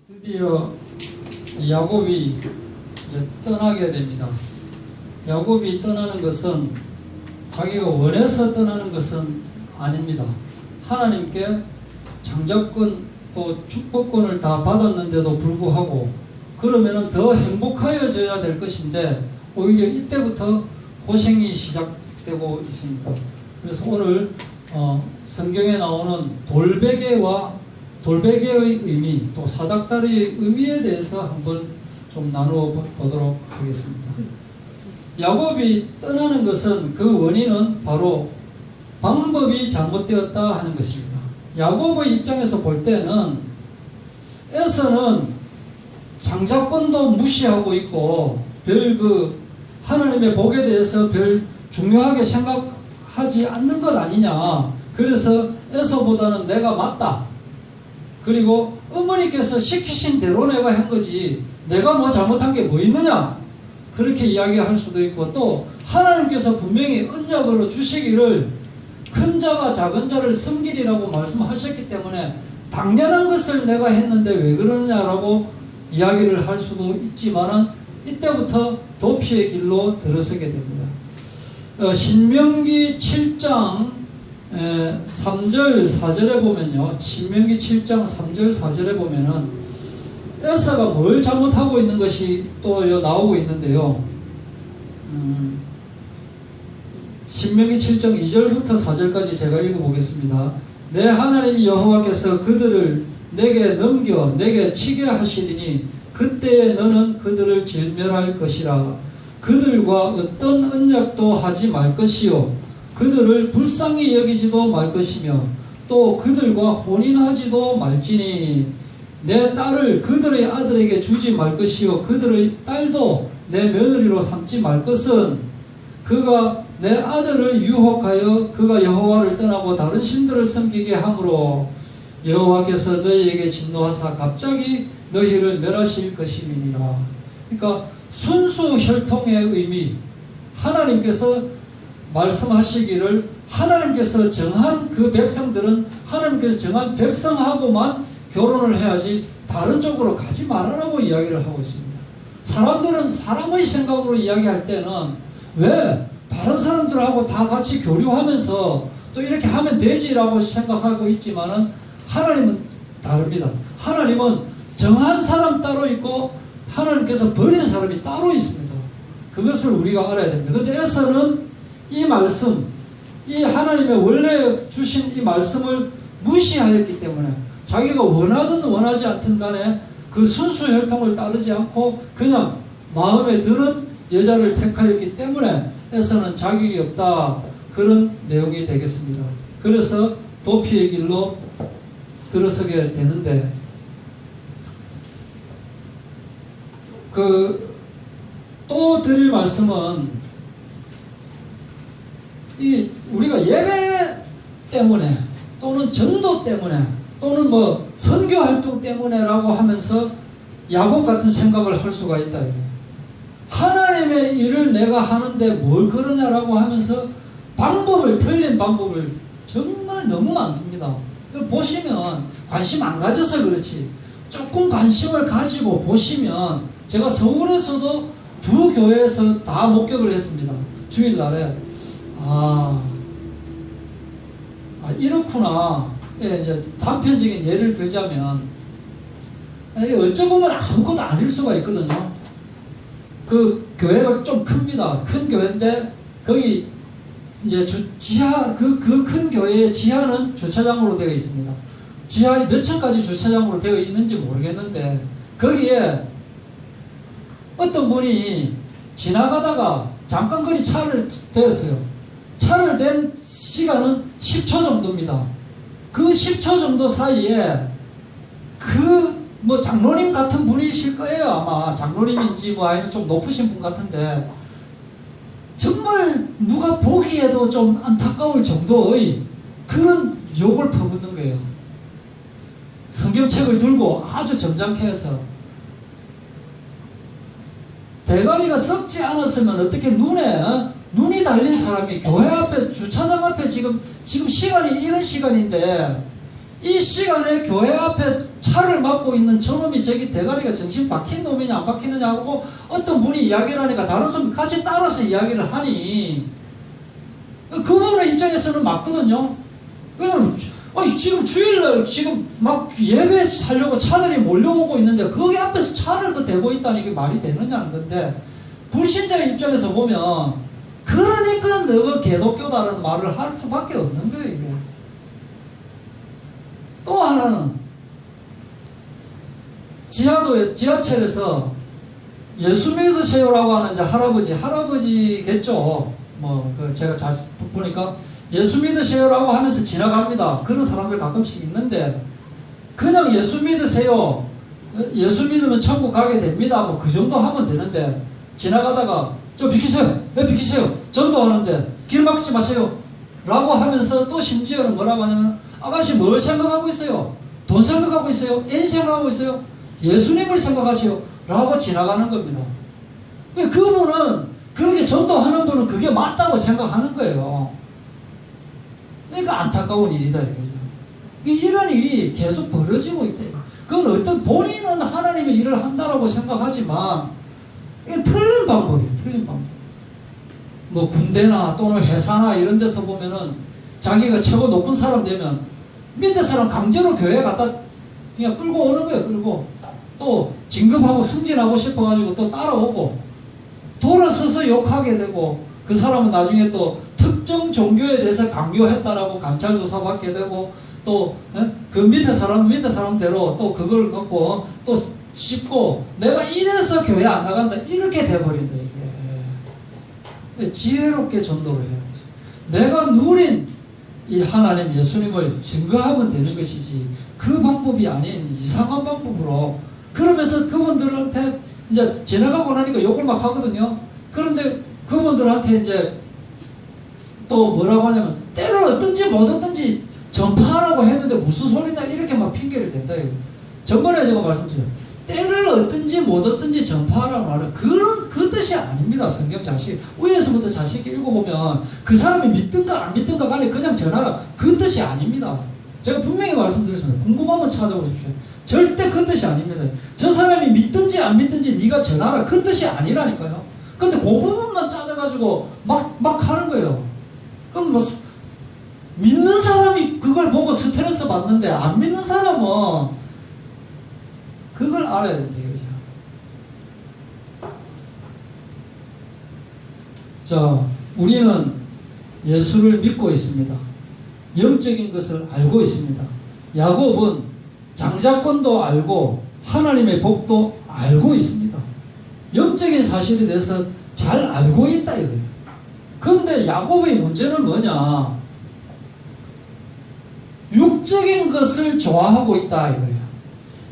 드디어 야곱이 이제 떠나게 됩니다. 야곱이 떠나는 것은 자기가 원해서 떠나는 것은 아닙니다. 하나님께 장자권 또 축복권을 다 받았는데도 불구하고 그러면은 더 행복하여져야 될 것인데 오히려 이때부터 고생이 시작되고 있습니다. 그래서 오늘 성경에 나오는 돌베개의 의미, 또 사닥다리의 의미에 대해서 한번 좀 나누어 보도록 하겠습니다. 야곱이 떠나는 것은 그 원인은 바로 방법이 잘못되었다 하는 것입니다. 야곱의 입장에서 볼 때는 에서는 장자권도 무시하고 있고 하나님의 복에 대해서 별 중요하게 생각하지 않는 것 아니냐. 그래서 에서보다는 내가 맞다. 그리고 어머니께서 시키신 대로 내가 한 거지 내가 뭐 잘못한 게 뭐 있느냐. 그렇게 이야기할 수도 있고 또 하나님께서 분명히 언약으로 주시기를 큰 자가 작은 자를 섬기리라고 말씀하셨기 때문에 당연한 것을 내가 했는데 왜 그러느냐라고 이야기를 할 수도 있지만은 이때부터 도피의 길로 들어서게 됩니다. 신명기 7장 3절 4절에 보면요. 신명기 7장 3절 4절에 보면은 에서가 뭘 잘못하고 있는 것이 또 나오고 있는데요. 신명기 7장 2절부터 4절까지 제가 읽어보겠습니다. 내 하나님 여호와께서 그들을 내게 넘겨 내게 치게 하시리니 그때에 너는 그들을 질멸할 것이라. 그들과 어떤 언약도 하지 말 것이요 그들을 불쌍히 여기지도 말 것이며 또 그들과 혼인하지도 말지니 내 딸을 그들의 아들에게 주지 말 것이요 그들의 딸도 내 며느리로 삼지 말 것은 그가 내 아들을 유혹하여 그가 여호와를 떠나고 다른 신들을 섬기게 하므로 여호와께서 너희에게 진노하사 갑자기 너희를 멸하실 것임이니라. 그러니까 순수 혈통의 의미, 하나님께서 말씀하시기를 하나님께서 정한 그 백성들은 하나님께서 정한 백성하고만 결혼을 해야지 다른 쪽으로 가지 말아라고 이야기를 하고 있습니다. 사람들은 사람의 생각으로 이야기할 때는 왜 다른 사람들하고 다 같이 교류하면서 또 이렇게 하면 되지라고 생각하고 있지만은 하나님은 다릅니다. 하나님은 정한 사람 따로 있고 하나님께서 버린 사람이 따로 있습니다. 그것을 우리가 알아야 됩니다. 그런데 에서는 이 말씀, 이 하나님의 원래 주신 이 말씀을 무시하였기 때문에 자기가 원하든 원하지 않든 간에 그 순수 혈통을 따르지 않고 그냥 마음에 드는 여자를 택하였기 때문에 에서는 자격이 없다. 그런 내용이 되겠습니다. 그래서 도피의 길로 들어서게 되는데 또 드릴 말씀은 우리가 예배 때문에 또는 전도 때문에 또는 뭐 선교 활동 때문에라고 하면서 야곱 같은 생각을 할 수가 있다. 하나님의 일을 내가 하는데 뭘 그러냐라고 하면서 틀린 방법을 정말 너무 많습니다. 보시면 관심 안 가져서 그렇지 조금 관심을 가지고 보시면 제가 서울에서도 두 교회에서 다 목격을 했습니다. 주일날에 이렇구나. 이제 단편적인 예를 들자면 어찌 보면 아무것도 아닐 수가 있거든요. 그 교회가 좀 큽니다. 큰 교회인데 거기 이제 지하 그 큰 교회의 지하는 주차장으로 되어 있습니다. 지하 몇 층까지 주차장으로 되어 있는지 모르겠는데 거기에 어떤 분이 지나가다가 잠깐 거리 차를 대었어요. 차를 댄 시간은 10초 정도입니다. 그 10초 정도 사이에 장로님 같은 분이실 거예요. 아마 장로님인지 아니면 좀 높으신 분 같은데 정말 누가 보기에도 좀 안타까울 정도의 그런 욕을 퍼붓는 거예요. 성경책을 들고 아주 점잖게 해서 대가리가 썩지 않았으면 어떻게 눈이 달린 사람이 교회 앞에 주차장 앞에 지금 시간이 이런 시간인데 이 시간에 교회 앞에 차를 막고 있는 저놈이 저기 대가리가 정신 박힌 놈이냐 안 박히느냐 하고 어떤 분이 이야기를 하니까 다른 사람이 같이 따라서 이야기를 하니 그분의 입장에서는 맞거든요. 왜냐면 지금 주일날 지금 막 예배 살려고 차들이 몰려오고 있는데 거기 앞에서 차를 대고 있다니 이게 말이 되느냐는 건데, 불신자의 입장에서 보면 그러니까 너가 개독교다라는 말을 할 수밖에 없는 거예요. 이게 또 하나는 지하철에서 예수 믿으세요라고 하는 이제 할아버지겠죠. 제가 보니까 예수 믿으세요라고 하면서 지나갑니다. 그런 사람들 가끔씩 있는데, 그냥 예수 믿으세요, 예수 믿으면 천국 가게 됩니다, 그 정도 하면 되는데, 지나가다가 저 비키세요, 왜 비키세요, 전도하는데 길 막지 마세요 라고 하면서 또 심지어는 뭐라고 하냐면, 아가씨 뭘 생각하고 있어요? 돈 생각하고 있어요? 애 생각하고 있어요? 예수님을 생각하세요 라고 지나가는 겁니다. 그분은, 그렇게 전도하는 분은 그게 맞다고 생각하는 거예요. 그러니까 안타까운 일이다 이거죠. 이런 일이 계속 벌어지고 있다. 그건 어떤 본인은 하나님의 일을 한다라고 생각하지만 이게 틀린 방법이에요. 틀린 방법. 군대나 또는 회사나 이런 데서 보면은 자기가 최고 높은 사람 되면 밑에 사람 강제로 교회에 갖다 그냥 끌고 오는 거예요. 끌고 또 진급하고 승진하고 싶어가지고 또 따라오고, 돌아서서 욕하게 되고, 그 사람은 나중에 또 특정 종교에 대해서 강요했다라고 감찰 조사 받게 되고, 또 그 밑에 사람대로 또 그걸 갖고 또 씹고, 내가 이래서 교회 안 나간다 이렇게 돼버린다. 이게 지혜롭게 전도를 해야 돼. 내가 누린 이 하나님 예수님을 증거하면 되는 것이지, 그 방법이 아닌 이상한 방법으로. 그러면서 그분들한테 이제 지나가고 나니까 욕을 막 하거든요. 그런데 그분들한테 이제 또 뭐라고 하냐면, 때를 얻든지 못 얻든지 전파하라고 했는데 무슨 소리냐 이렇게 막 핑계를 댄다. 전번에 제가 말씀드렸죠. 때를 얻든지 못 얻든지 전파하라는 말은 그 뜻이 아닙니다. 성경 자식 위에서부터 자식 읽어보면 그 사람이 믿든가 안 믿든가 간에 그냥 전하라, 그 뜻이 아닙니다. 제가 분명히 말씀드렸습니다. 궁금하면 찾아보십시오. 절대 그 뜻이 아닙니다. 저 사람이 믿든지 안 믿든지 네가 전하라, 그 뜻이 아니라니까요. 근데 그 부분만 찾아가지고 막 하는 거예요. 그럼 믿는 사람이 그걸 보고 스트레스 받는데, 안 믿는 사람은 그걸 알아야 된대요. 자, 우리는 예수를 믿고 있습니다. 영적인 것을 알고 있습니다. 야곱은 장자권도 알고 하나님의 복도 알고 있습니다. 영적인 사실에 대해서 잘 알고 있다 이거예요. 그런데 야곱의 문제는 뭐냐? 육적인 것을 좋아하고 있다 이거예요.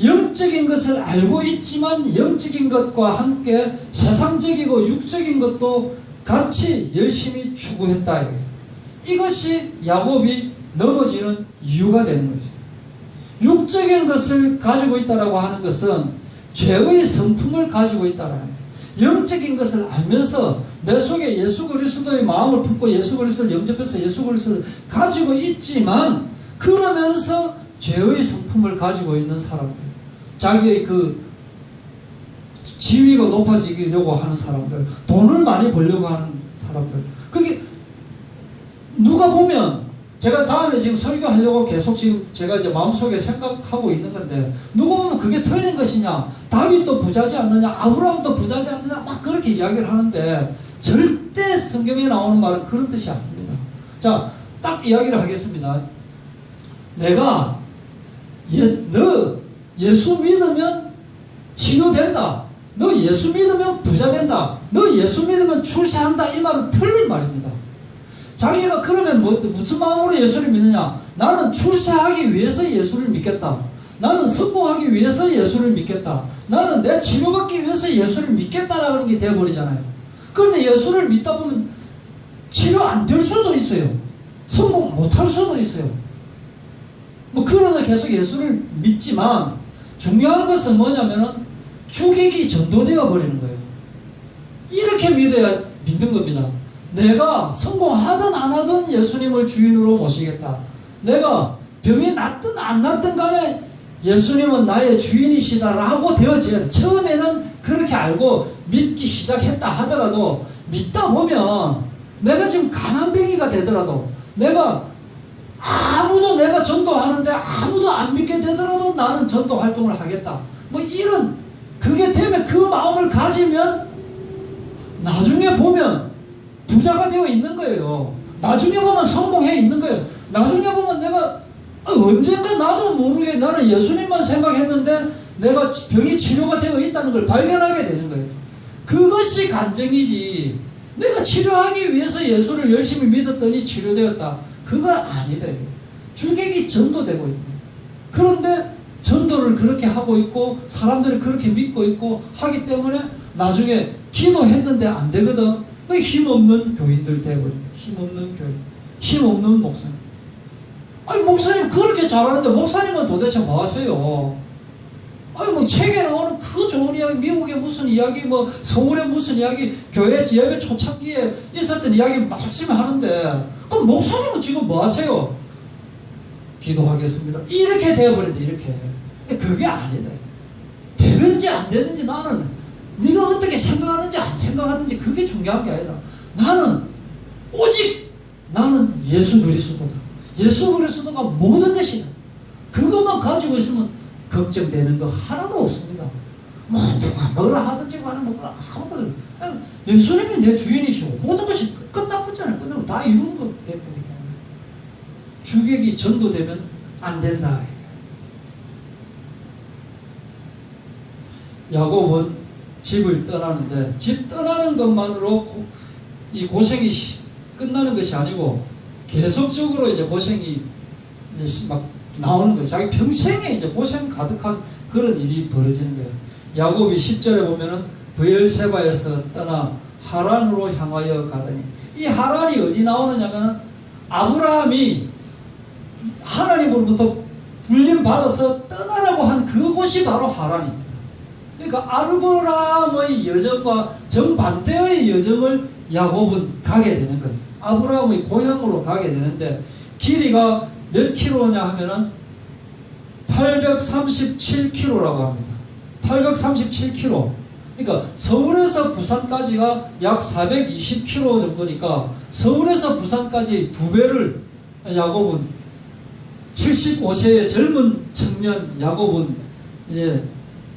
영적인 것을 알고 있지만 영적인 것과 함께 세상적이고 육적인 것도 같이 열심히 추구했다 이거예요. 이것이 야곱이 넘어지는 이유가 되는 거죠. 육적인 것을 가지고 있다라고 하는 것은 죄의 성품을 가지고 있다라는 거예요. 영적인 것을 알면서 내 속에 예수 그리스도의 마음을 품고 예수 그리스도를 영접해서 예수 그리스도를 가지고 있지만, 그러면서 죄의 성품을 가지고 있는 사람들, 자기의 그 지위가 높아지려고 하는 사람들, 돈을 많이 벌려고 하는 사람들, 그게 누가 보면, 제가 다음에 지금 설교하려고 계속 지금 제가 이제 마음속에 생각하고 있는 건데, 누가 보면 그게 틀린 것이냐, 다윗도 부자지 않느냐, 아브라함도 부자지 않느냐, 막 그렇게 이야기를 하는데, 절대 성경에 나오는 말은 그런 뜻이 아닙니다. 자, 딱 이야기를 하겠습니다. 내가 너 예수 믿으면 치료된다, 너 예수 믿으면 부자 된다, 너 예수 믿으면 출세한다, 이 말은 틀린 말입니다. 자기가 그러면 무슨 마음으로 예수를 믿느냐? 나는 출세하기 위해서 예수를 믿겠다, 나는 성공하기 위해서 예수를 믿겠다, 나는 내 치료받기 위해서 예수를 믿겠다라는 게 되어버리잖아요. 그런데 예수를 믿다 보면 치료 안 될 수도 있어요. 성공 못할 수도 있어요. 그러나 계속 예수를 믿지만, 중요한 것은 뭐냐면은 주객이 전도되어 버리는 거예요. 이렇게 믿는 겁니다. 내가 성공하든 안 하든 예수님을 주인으로 모시겠다. 내가 병이 낫든 안 낫든 간에 예수님은 나의 주인이시다라고 되어져야 돼. 처음에는 그렇게 알고 믿기 시작했다 하더라도 믿다 보면 내가 지금 가난뱅이가 되더라도 내가 전도하는데 아무도 안 믿게 되더라도 나는 전도 활동을 하겠다. 뭐 이런 그게 되면 그 마음을 가지면 나중에 보면 부자가 되어 있는 거예요. 나중에 보면 성공해 있는 거예요. 나중에 보면 내가 언젠가 나도 모르게 나는 예수님만 생각했는데 내가 병이 치료가 되어 있다는 걸 발견하게 되는 거예요. 그것이 간증이지. 내가 치료하기 위해서 예수를 열심히 믿었더니 치료되었다. 그거 아니다. 주객이 전도되고 있는. 그런데 전도를 그렇게 하고 있고 사람들이 그렇게 믿고 있고 하기 때문에 나중에 기도했는데 안 되거든. 그 힘없는 교인들 되어버린다. 힘없는 교인. 힘없는 목사님. 아니 목사님 그렇게 잘하는데 목사님은 도대체 뭐 하세요? 아니 뭐 책에 나오는 그 좋은 이야기, 미국의 무슨 이야기, 뭐 서울의 무슨 이야기, 교회 예배 초창기에 있었던 이야기 말씀하는데 그럼 목사님은 지금 뭐 하세요? 기도하겠습니다. 이렇게 되어버린다. 이렇게. 그게 아니다. 되든지 안 되든지 나는 네가 어떻게 생각하는지 안 생각하든지 그게 중요한 게 아니라 나는 오직 나는 예수 그리스도다. 예수 그리스도가 모든 것이다. 그것만 가지고 있으면 걱정되는 거 하나도 없습니다. 뭐 누가 뭐라 하든지 뭐라 아무것도 예수님이 내 주인이시고 모든 것이 끝나버렸잖아요. 끝나면 다 이루는 거 됐거든요. 주객이 전도되면 안 된다. 야곱은 집을 떠나는데 집 떠나는 것만으로 이 고생이 끝나는 것이 아니고 계속적으로 이제 고생이 이제 막 나오는 거예요. 자기 평생에 이제 고생 가득한 그런 일이 벌어지는 거예요. 야곱이 10절에 보면은 브엘세바에서 떠나 하란으로 향하여 가더니 이 하란이 어디 나오느냐면은 아브라함이 하나님으로부터 불림받아서 떠나라고 한 그곳이 바로 하란입니다. 그러니까 아브라함의 여정과 정반대의 여정을 야곱은 가게 되는 거예요. 아브라함의 고향으로 가게 되는데 길이가 몇 킬로냐 하면은 837km라고 합니다. 837km. 그러니까 서울에서 부산까지가 약 420km 정도니까 서울에서 부산까지 2배를 야곱은 75세의 젊은 청년 야곱은 이제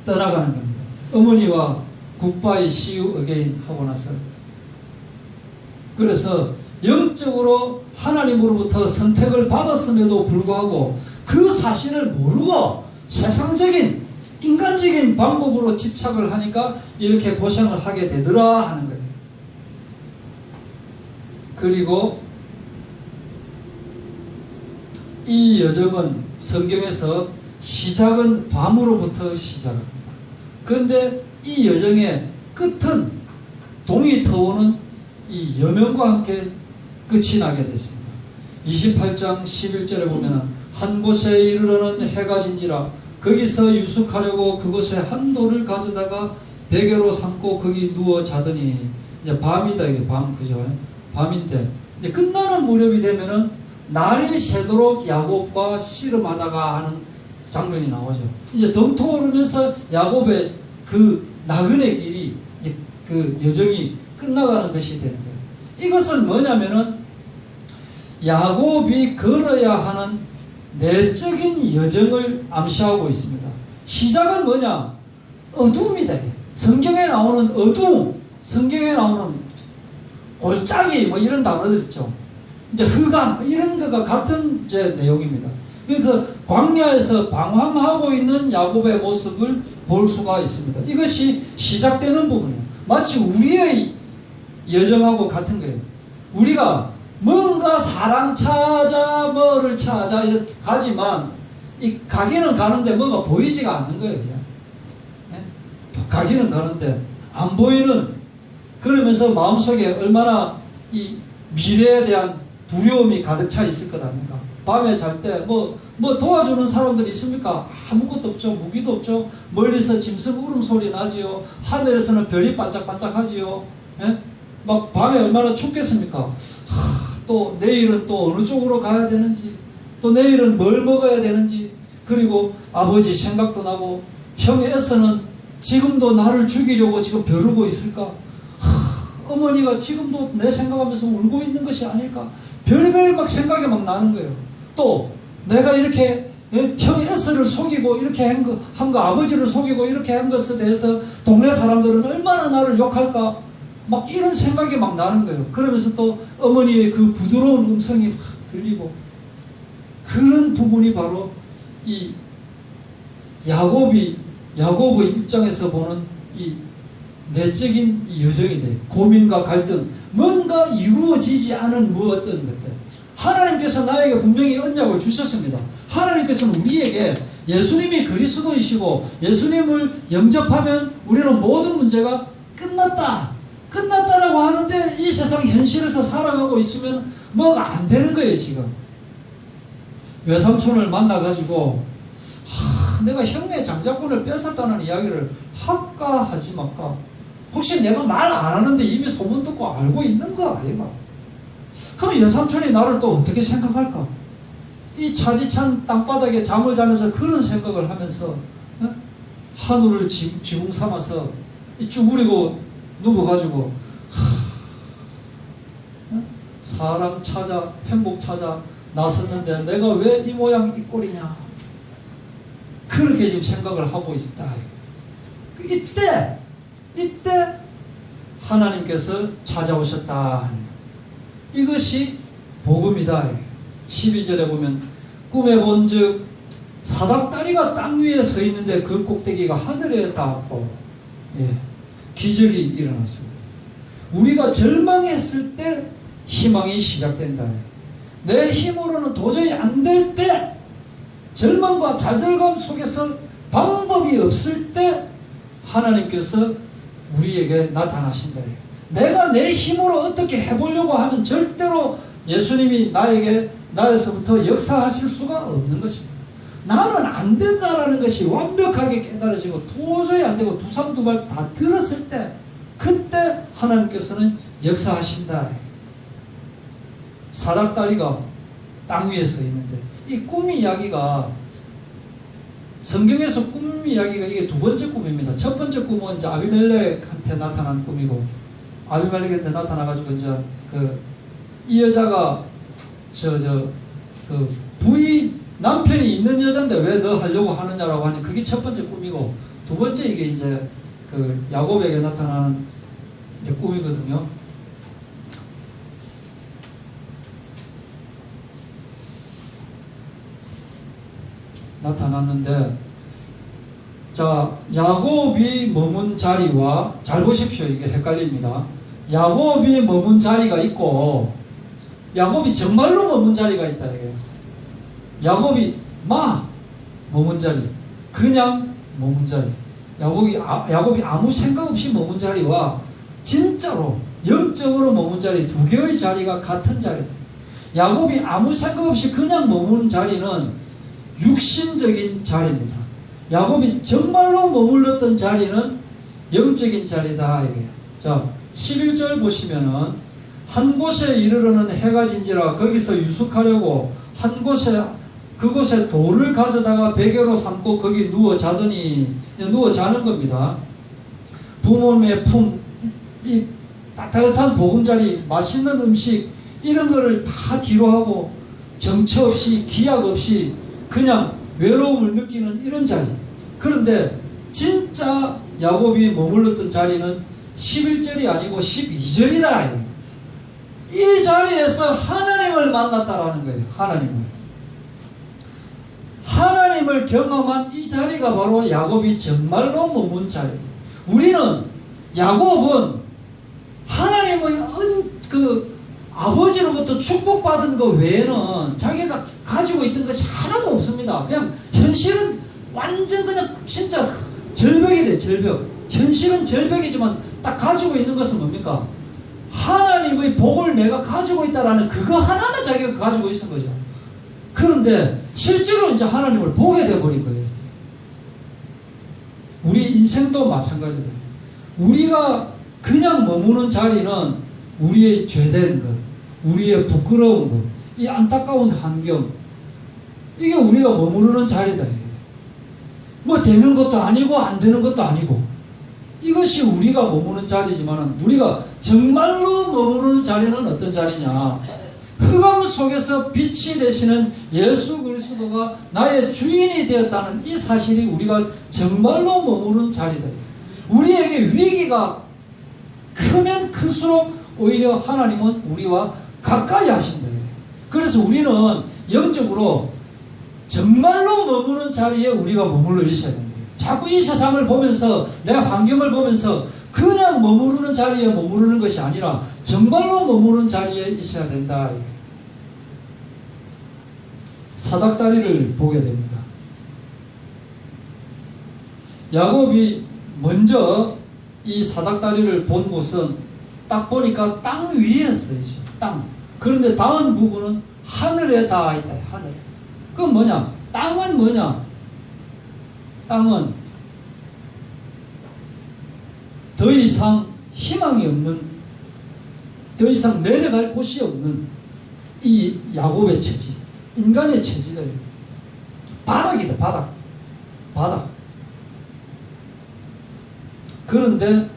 떠나가는 겁니다. 어머니와 굿바이 see you again 하고 나서 그래서 영적으로 하나님으로부터 선택을 받았음에도 불구하고 그 사실을 모르고 세상적인 인간적인 방법으로 집착을 하니까 이렇게 고생을 하게 되더라 하는 거예요. 그리고 이 여정은 성경에서 시작은 밤으로부터 시작합니다. 그런데 이 여정의 끝은 동이 터오는 이 여명과 함께 끝이 나게 됐습니다. 28장 11절에 보면 한 곳에 이르러는 해가 진지라 거기서 유숙하려고 그곳에 한 돌을 가져다가 베개로 삼고 거기 누워 자더니 이제 밤이다. 이게 밤 그죠? 밤인데 이제 끝나는 무렵이 되면은 날이 새도록 야곱과 씨름하다가 하는 장면이 나오죠. 이제 덤토오르면서 야곱의 그 나그네 길이 이제 그 여정이 끝나가는 것이 되는 거예요. 이것은 뭐냐면은 야곱이 걸어야 하는 내적인 여정을 암시하고 있습니다. 시작은 뭐냐? 어두움이다. 성경에 나오는 어두움, 성경에 나오는 골짜기 뭐 이런 단어들 있죠. 이제 흑암 이런 것과 같은 이제 내용입니다. 그래서 광야에서 방황하고 있는 야곱의 모습을 볼 수가 있습니다. 이것이 시작되는 부분이에요. 마치 우리의 여정하고 같은 거예요. 우리가 뭔가 사랑 찾아 뭐를 찾아 이렇게 가지만 이 가기는 가는데 뭐가 보이지가 않는 거예요. 그냥. 네? 가기는 가는데 안 보이는 그러면서 마음속에 얼마나 이 미래에 대한 두려움이 가득 차 있을 것 아닙니까? 밤에 잘 때 뭐 도와주는 사람들이 있습니까? 아무것도 없죠. 무기도 없죠. 멀리서 짐승 울음소리 나지요. 하늘에서는 별이 반짝반짝하지요. 예? 막 밤에 얼마나 춥겠습니까? 또 내일은 또 어느 쪽으로 가야 되는지 또 내일은 뭘 먹어야 되는지, 그리고 아버지 생각도 나고, 형의 애서는 지금도 나를 죽이려고 지금 벼르고 있을까? 어머니가 지금도 내 생각하면서 울고 있는 것이 아닐까? 별별 막 생각이 막 나는 거예요. 또 내가 이렇게 형의 애서를 속이고 이렇게 한 거, 아버지를 속이고 이렇게 한 것에 대해서 동네 사람들은 얼마나 나를 욕할까? 막 이런 생각이 막 나는 거예요. 그러면서 또 어머니의 그 부드러운 음성이 막 들리고, 그런 부분이 바로 이 야곱의 입장에서 보는 이 내적인 이 여정이 돼. 고민과 갈등, 뭔가 이루어지지 않은 어떤 것들. 하나님께서 나에게 분명히 언약을 주셨습니다. 하나님께서는 우리에게 예수님이 그리스도이시고 예수님을 영접하면 우리는 모든 문제가 끝났다라고 하는데, 이 세상 현실에서 살아가고 있으면 뭐가 안 되는 거예요. 지금 외삼촌을 만나가지고 내가 형의 장자권을 뺏었다는 이야기를 할까 하지 말까? 혹시 내가 말 안 하는데 이미 소문 듣고 알고 있는 거 아이가? 그럼 외삼촌이 나를 또 어떻게 생각할까? 이 차디찬 땅바닥에 잠을 자면서 그런 생각을 하면서 하늘을 지붕 삼아서 쭈그리고 누워가지고 사람 찾아 행복 찾아 나섰는데 내가 왜 이 모양 이 꼴이냐, 그렇게 지금 생각을 하고 있다. 이때 하나님께서 찾아오셨다. 이것이 복음이다. 12절에 보면 꿈에 본즉 사닥다리가 땅 위에 서 있는데 그 꼭대기가 하늘에 닿았고, 기적이 일어났습니다. 우리가 절망했을 때 희망이 시작된다. 내 힘으로는 도저히 안 될 때, 절망과 좌절감 속에서 방법이 없을 때 하나님께서 우리에게 나타나신다. 내가 내 힘으로 어떻게 해보려고 하면 절대로 예수님이 나에서부터 역사하실 수가 없는 것입니다. 나는 안 된다라는 것이 완벽하게 깨달아지고 도저히 안 되고 두삼두발 다 들었을 때, 그때 하나님께서는 역사하신다. 사닥다리가 땅 위에 서 있는데, 이 꿈 이야기가 성경에서 꿈 이야기가 이게 두 번째 꿈입니다. 첫 번째 꿈은 이제 아비멜렉한테 나타난 꿈이고, 아비멜렉한테 나타나가지고 이제 이 여자가 부인 남편이 있는 여자인데 왜 너 하려고 하느냐라고 하니, 그게 첫 번째 꿈이고, 두 번째 이게 이제 야곱에게 나타나는 꿈이거든요. 나타났는데, 자, 야곱이 머문 자리와, 잘 보십시오. 이게 헷갈립니다. 야곱이 머문 자리가 있고, 야곱이 정말로 머문 자리가 있다. 이게 야곱이 머문 자리, 그냥 머문 자리. 야곱이 아무 생각 없이 머문 자리와 진짜로 영적으로 머문 자리, 두 개의 자리가 같은 자리다. 야곱이 아무 생각 없이 그냥 머무는 자리는 육신적인 자리입니다. 야곱이 정말로 머물렀던 자리는 영적인 자리다. 이게요. 자, 11절 보시면은 한 곳에 이르러는 해가 진지라 거기서 유숙하려고 그곳에 돌을 가져다가 베개로 삼고 거기 누워 자는 겁니다. 부모님의 이 따뜻한 보금자리, 맛있는 음식, 이런 거를 다 뒤로 하고 정처 없이 기약 없이 그냥 외로움을 느끼는 이런 자리. 그런데 진짜 야곱이 머물렀던 자리는 11절이 아니고 12절이다. 이 자리에서 하나님을 만났다라는 거예요. 하나님을 경험한 이 자리가 바로 야곱이 정말로 머문 자리. 야곱은 하나님의 아버지로부터 축복받은 것 외에는 자기가 가지고 있던 것이 하나도 없습니다. 그냥 현실은 완전 그냥 진짜 절벽이 돼, 절벽. 현실은 절벽이지만 딱 가지고 있는 것은 뭡니까? 하나님의 복을 내가 가지고 있다라는 그거 하나만 자기가 가지고 있는 거죠. 그런데 실제로 이제 하나님을 보게 돼버린 거예요. 우리 인생도 마찬가지다. 우리가 그냥 머무는 자리는 우리의 죄된 것, 우리의 부끄러운 것, 이 안타까운 환경, 이게 우리가 머무르는 자리다. 뭐 되는 것도 아니고 안 되는 것도 아니고 이것이 우리가 머무는 자리지만 우리가 정말로 머무르는 자리는 어떤 자리냐? 흑암 속에서 빛이 되시는 예수 그리스도가 나의 주인이 되었다는 이 사실이 우리가 정말로 머무르는 자리다. 우리에게 위기가 크면 클수록 오히려 하나님은 우리와 가까이 하신다. 그래서 우리는 영적으로 정말로 머무는 자리에 우리가 머물러 있어야 됩니다. 자꾸 이 세상을 보면서 내 환경을 보면서 그냥 머무르는 자리에 머무르는 것이 아니라 정말로 머무르는 자리에 있어야 된다. 사닥다리를 보게 됩니다. 야곱이 먼저 이 사닥다리를 본 곳은 딱 보니까 땅 위에 쓰이죠. 땅. 그런데 다음 부분은 하늘에 닿아 있다. 하늘에. 그건 뭐냐? 땅은 뭐냐? 땅은 더 이상 희망이 없는, 더 이상 내려갈 곳이 없는 이 야곱의 처지, 인간의 처지가 바닥이다. 바닥. 바닥. 그런데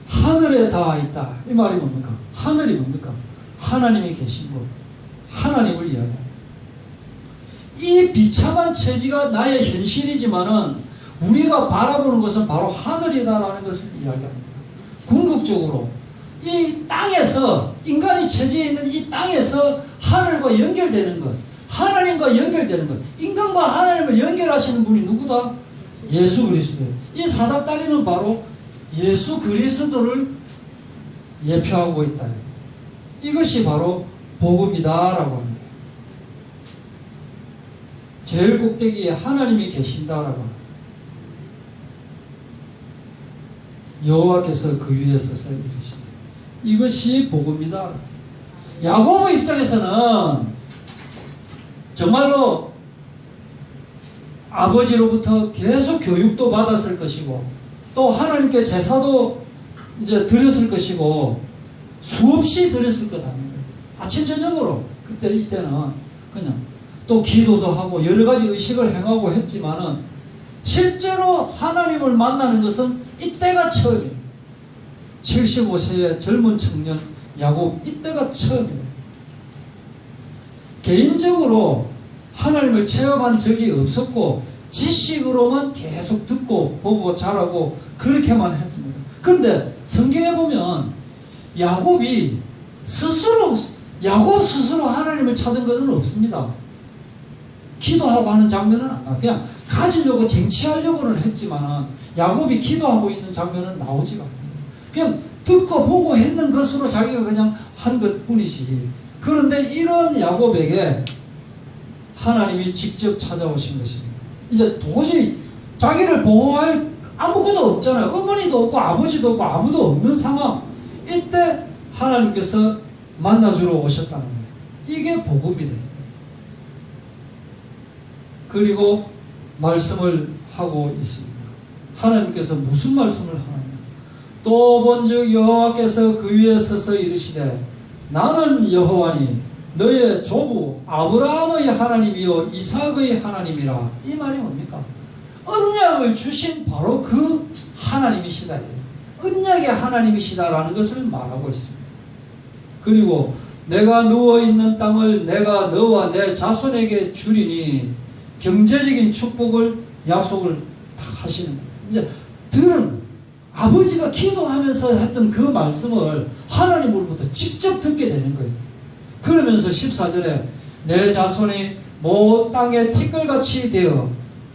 하늘에 닿아 있다. 이 말이 뭡니까? 하늘이 뭡니까? 하나님이 계신 곳. 하나님을 이야기합니다. 이 비참한 처지가 나의 현실이지만은 우리가 바라보는 것은 바로 하늘이다라는 것을 이야기합니다. 궁극적으로 이 땅에서, 인간이 처지에 있는 이 땅에서 하늘과 연결되는 것, 하나님과 연결되는 것, 인간과 하나님을 연결하시는 분이 누구다? 예수 그리스도예요. 이 사닥다리는 바로 예수 그리스도를 예표하고 있다. 이것이 바로 복음이다라고 합니다. 제일 꼭대기에 하나님이 계신다라고 합니다. 여호와께서 그 위에 서서 이르시되 이것이 복음이다. 야곱의 입장에서는 정말로 아버지로부터 계속 교육도 받았을 것이고 또 하나님께 제사도 이제 드렸을 것이고 수없이 드렸을 것 아닙니까? 아침 저녁으로 그때 이때는 그냥 또 기도도 하고 여러 가지 의식을 행하고 했지만은 실제로 하나님을 만나는 것은 이때가 처음이에요. 75세의 젊은 청년 야곱, 이때가 처음이에요. 개인적으로 하나님을 체험한 적이 없었고 지식으로만 계속 듣고 보고 자라고 그렇게만 했습니다. 그런데 성경에 보면 야곱 스스로 하나님을 찾은 것은 없습니다. 기도하고 하는 장면은 안 나와요. 그냥 가지려고 쟁취하려고는 했지만 야곱이 기도하고 있는 장면은 나오지가 않아요. 그냥 듣고 보고 했는 것으로 자기가 그냥 한 것뿐이지. 그런데 이런 야곱에게 하나님이 직접 찾아오신 것입니다. 이제 도저히 자기를 보호할 아무것도 없잖아요. 어머니도 없고 아버지도 없고 아무도 없는 상황. 이때 하나님께서 만나주러 오셨다는 거예요. 이게 복음이래요. 그리고 말씀을 하고 있습니다. 하나님께서 무슨 말씀을 하느냐? 또 본즉 여호와께서 그 위에 서서 이르시되 나는 여호와니 너의 조부 아브라함의 하나님이요 이삭의 하나님이라. 이 말이 뭡니까? 언약을 주신 바로 그 하나님이시다. 언약의 하나님이시다라는 것을 말하고 있습니다. 그리고 내가 누워있는 땅을 내가 너와 내 자손에게 주리니 경제적인 축복을 약속을 딱 하시는 거예요. 이제 들은 아버지가 기도하면서 했던 그 말씀을 하나님으로부터 직접 듣게 되는 거예요. 그러면서 14절에 내 자손이 모 땅의 티끌같이 되어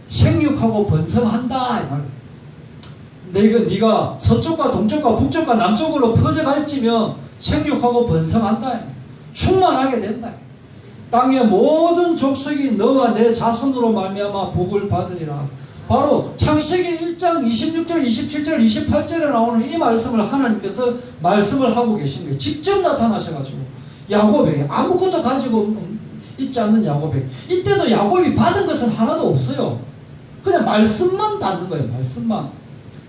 생육하고 번성한다 이 말이에요. 네가 서쪽과 동쪽과 북쪽과 남쪽으로 퍼져갈지며 생육하고 번성한다. 충만하게 된다. 땅의 모든 족속이 너와 내 자손으로 말미암아 복을 받으리라. 바로 창세기 1장 26절, 27절, 28절에 나오는 이 말씀을 하나님께서 말씀을 하고 계신 거예요. 직접 나타나셔가지고 야곱에게 아무것도 가지고 있지 않는 야곱에게 이때도 야곱이 받은 것은 하나도 없어요. 그냥 말씀만 받는 거예요. 말씀만.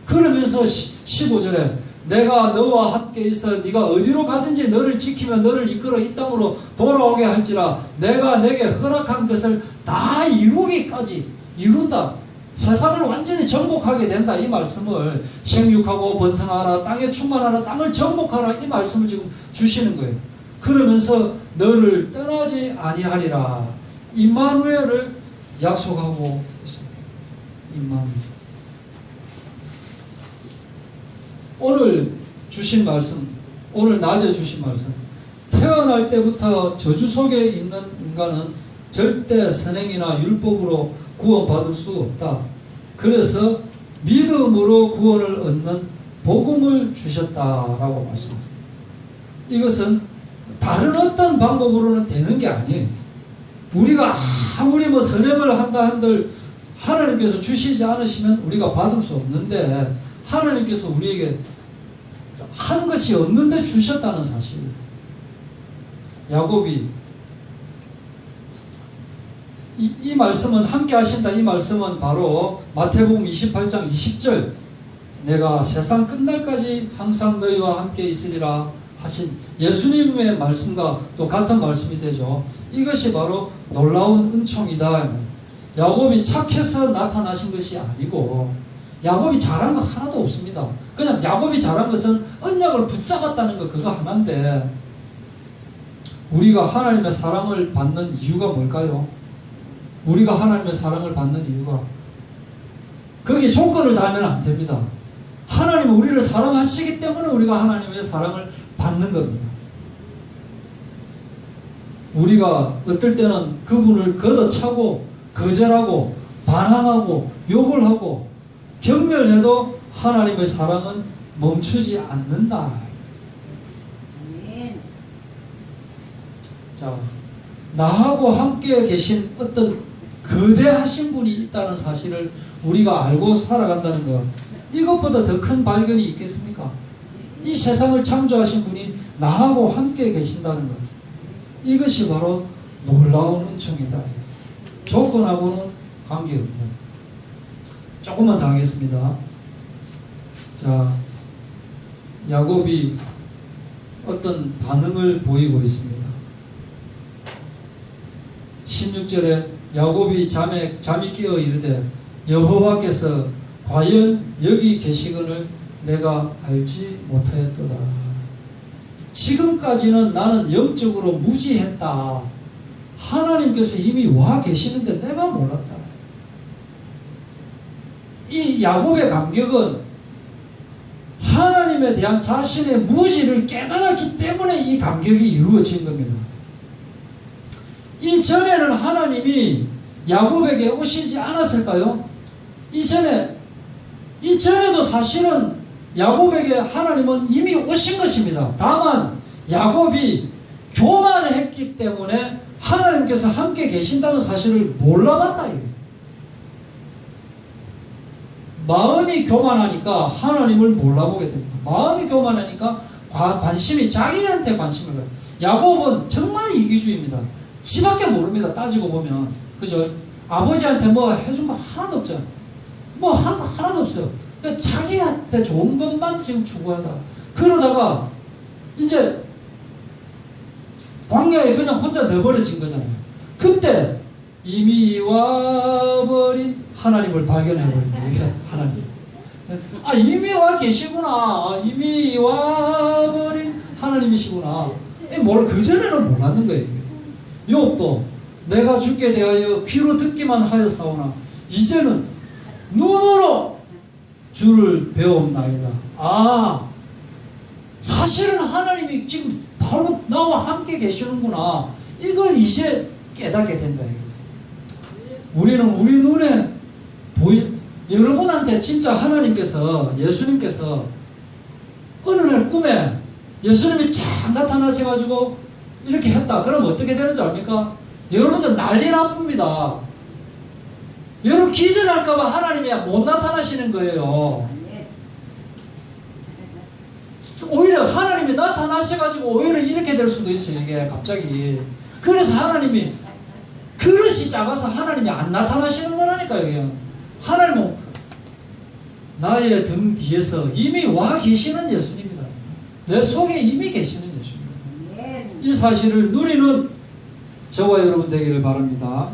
그러면서 15절에 내가 너와 함께 있어 네가 어디로 가든지 너를 지키며 너를 이끌어 이 땅으로 돌아오게 할지라 내가 내게 허락한 것을 다 이루기까지 이룬다. 세상을 완전히 정복하게 된다. 이 말씀을 생육하고 번성하라, 땅에 충만하라, 땅을 정복하라, 이 말씀을 지금 주시는 거예요. 그러면서 너를 떠나지 아니하리라. 임마누엘을 약속하고 있습니다. 임마누엘. 오늘 주신 말씀, 오늘 낮에 주신 말씀, 태어날 때부터 저주 속에 있는 인간은 절대 선행이나 율법으로 구원받을 수 없다. 그래서 믿음으로 구원을 얻는 복음을 주셨다라고 말씀합니다. 이것은 다른 어떤 방법으로는 되는 게 아니에요. 우리가 아무리 뭐 선행을 한다 한들 하나님께서 주시지 않으시면 우리가 받을 수 없는데 하나님께서 우리에게 한 것이 없는데 주셨다는 사실. 야곱이 이 말씀은 함께 하신다. 이 말씀은 바로 마태복음 28장 20절 내가 세상 끝날까지 항상 너희와 함께 있으리라 하신 예수님의 말씀과 또 같은 말씀이 되죠. 이것이 바로 놀라운 은총이다. 야곱이 착해서 나타나신 것이 아니고 야곱이 잘한 거 하나도 없습니다. 그냥 야곱이 잘한 것은 언약을 붙잡았다는 거 그거 하나인데 우리가 하나님의 사랑을 받는 이유가 뭘까요? 우리가 하나님의 사랑을 받는 이유가 거기에 조건을 달면 안 됩니다. 하나님은 우리를 사랑하시기 때문에 우리가 하나님의 사랑을 받는 겁니다. 우리가 어떨 때는 그분을 걷어차고 거절하고 반항하고 욕을 하고 경멸해도 하나님의 사랑은 멈추지 않는다. 자, 나하고 함께 계신 어떤 거대하신 분이 있다는 사실을 우리가 알고 살아간다는 것, 이것보다 더 큰 발견이 있겠습니까? 이 세상을 창조하신 분이 나하고 함께 계신다는 것, 이것이 바로 놀라운 은총이다. 조건하고는 관계없는. 조금만 더 하겠습니다. 자, 야곱이 어떤 반응을 보이고 있습니다. 16절에 야곱이 잠이 깨어 이르되 여호와께서 과연 여기 계시거늘 내가 알지 못하였도다. 지금까지는 나는 영적으로 무지했다. 하나님께서 이미 와 계시는데 내가 몰랐다. 이 야곱의 감격은 하나님에 대한 자신의 무지를 깨달았기 때문에 이 감격이 이루어진 겁니다. 이전에는 하나님이 야곱에게 오시지 않았을까요? 이전에도 사실은 야곱에게 하나님은 이미 오신 것입니다. 다만 야곱이 교만했기 때문에 하나님께서 함께 계신다는 사실을 몰라봤다. 마음이 교만하니까 하나님을 몰라보게 됩니다. 마음이 교만하니까 관심이 자기한테 관심을 가요. 야곱은 정말 이기주의입니다. 지밖에 모릅니다. 따지고 보면. 그죠? 아버지한테 뭐 해준 거 하나도 없죠. 뭐 한 거 하나도 없어요. 그러니까 자기한테 좋은 것만 지금 추구한다. 그러다가 이제 광야에 그냥 혼자 내버려진 거잖아요. 그때 이미 와버린 하나님을 발견해버린 거예요. 하나님. 아, 이미 와 계시구나. 이미 와버린 하나님이시구나. 그전에는 몰랐는 거예요. 욥도 내가 주께 대하여 귀로 듣기만 하였사오나 이제는 눈으로 주를 배움나이다. 아, 사실은 하나님이 지금 바로 나와 함께 계시는구나. 이걸 이제 깨닫게 된다. 우리는 우리 눈에 여러분한테 진짜 하나님께서, 예수님께서 어느 날 꿈에 예수님이 쫙 나타나셔가지고 이렇게 했다. 그럼 어떻게 되는 줄 압니까? 여러분들 난리 나쁩니다. 여러분 기절할까봐 하나님이 못 나타나시는 거예요. 오히려 하나님이 나타나셔가지고 오히려 이렇게 될 수도 있어요. 이게 갑자기. 그래서 하나님이 그릇이 작아서 하나님이 안 나타나시는 거라니까요. 하나님은 나의 등 뒤에서 이미 와 계시는 예수님이다. 내 속에 이미 계시는 예수님입니다. 이 사실을 누리는 저와 여러분 되기를 바랍니다.